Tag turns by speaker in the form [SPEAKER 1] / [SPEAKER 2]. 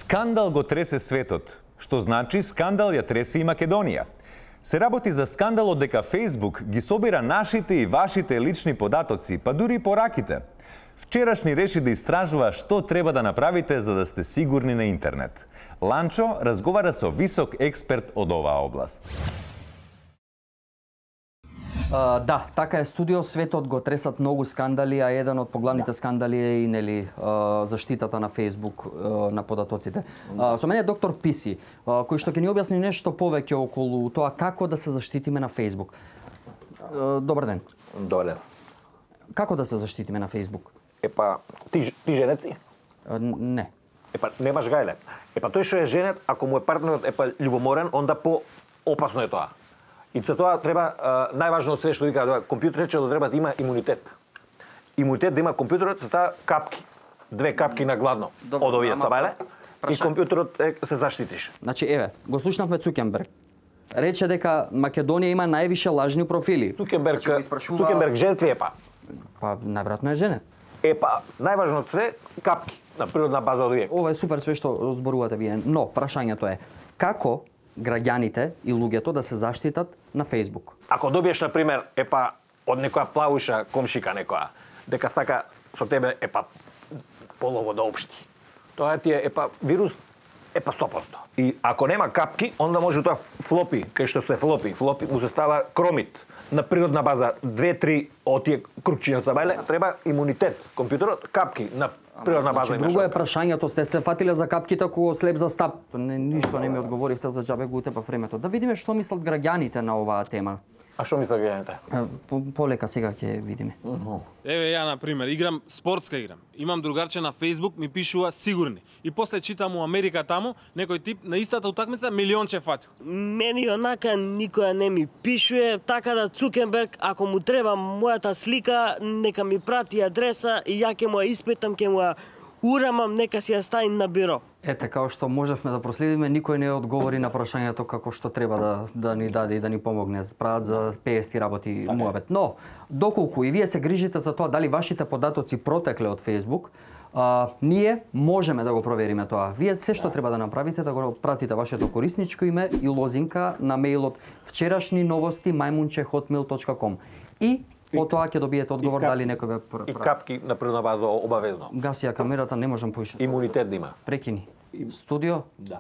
[SPEAKER 1] Скандал го тресе светот, што значи скандал ја тресе и Македонија. Се работи за скандалот дека Facebook ги собира нашите и вашите лични податоци, па дури и пораките. Вчерашни реши да истражува што треба да направите за да сте сигурни на интернет. Ланчо разговара со висок експерт од оваа област.
[SPEAKER 2] Да, така е, студио светот го тресат многу скандали, а еден од поглавните скандали е и нели заштитата на Facebook на податоците. Со мене е доктор Писи, кој што ќе ни објасни нешто повеќе околу тоа како да се заштитиме на Facebook. Добар ден.
[SPEAKER 3] Добар ден.
[SPEAKER 2] Како да се заштитиме на Facebook?
[SPEAKER 3] Епа, ти женет си?
[SPEAKER 2] Не.
[SPEAKER 3] Епа, немаш гајле. Епа, тој што е женет, ако му е партнерот љубоморен, онда по-опасно е тоа. И за тоа треба најважно од све што вика компјутерот че треба да има имунитет. Имунитет да има компјутерот се таа капки, 2 капки на гладно од овие цабајле и компјутерот се заштитиш.
[SPEAKER 2] Значи еве, го слушнавме Цукерберг. Рече дека Македонија има највише лажни профили.
[SPEAKER 3] Цукерберг женет ли е па?
[SPEAKER 2] Па најверојатно е женет.
[SPEAKER 3] Епа, најважно од све капки на природна база од овие.
[SPEAKER 2] Ова е супер све што зборувате вие, но прашањето е како граѓаните и луѓето да се заштитат на Facebook.
[SPEAKER 3] Ако добиеш на пример од некоја плавуша комшика некоја дека сака со тебе полово да општи. Тоа ти е вирус 100%. И ако нема капки, онда може тоа флопи, кај што се флопи му се става кромит на природна база 2-3 од тие крупчиња цабајле, треба имунитет. Компјутерот капки на природна база.
[SPEAKER 2] Значи, друго е прашањето, сте се фатиле за капките кога слеп за стап. Ништо не ми одговоривте, за џабе го утепа времето. Да видиме што мислат граѓаните на оваа тема.
[SPEAKER 3] А што мислат граѓаните?
[SPEAKER 2] Полека сега ќе видиме.
[SPEAKER 4] Еве ја на пример играм спортска играм. Имам другарче на Facebook ми пишува сигурни. И после читам у Америка таму некој тип на истата утакмица милионче фатил.
[SPEAKER 5] Мене онака никоја не ми пишува, така да Цукерберг ако му треба мојата слика, нека ми прати адреса и ја ќе му ја испитам, ќе му ја урамам, нека си ја стави на биро.
[SPEAKER 2] Ете, као што можевме да проследиме, никој не одговори на прашањето како што треба да ни даде и да ни помогне. Прават за 50 работи муабет. Но, доколку и вие се грижите за тоа дали вашите податоци протекле од Facebook, ние можеме да го провериме тоа. Вие се што треба да направите да го пратите вашето корисничко име и лозинка на мејлот вчерашниновости@hotmail.com и потоа ќе добиете одговор дали некој ве
[SPEAKER 3] и капки на природна база обавезно.
[SPEAKER 2] Гаси ја камерата, не можам поише.
[SPEAKER 3] Имунитет да има.
[SPEAKER 2] Прекини. Студио?
[SPEAKER 3] Да.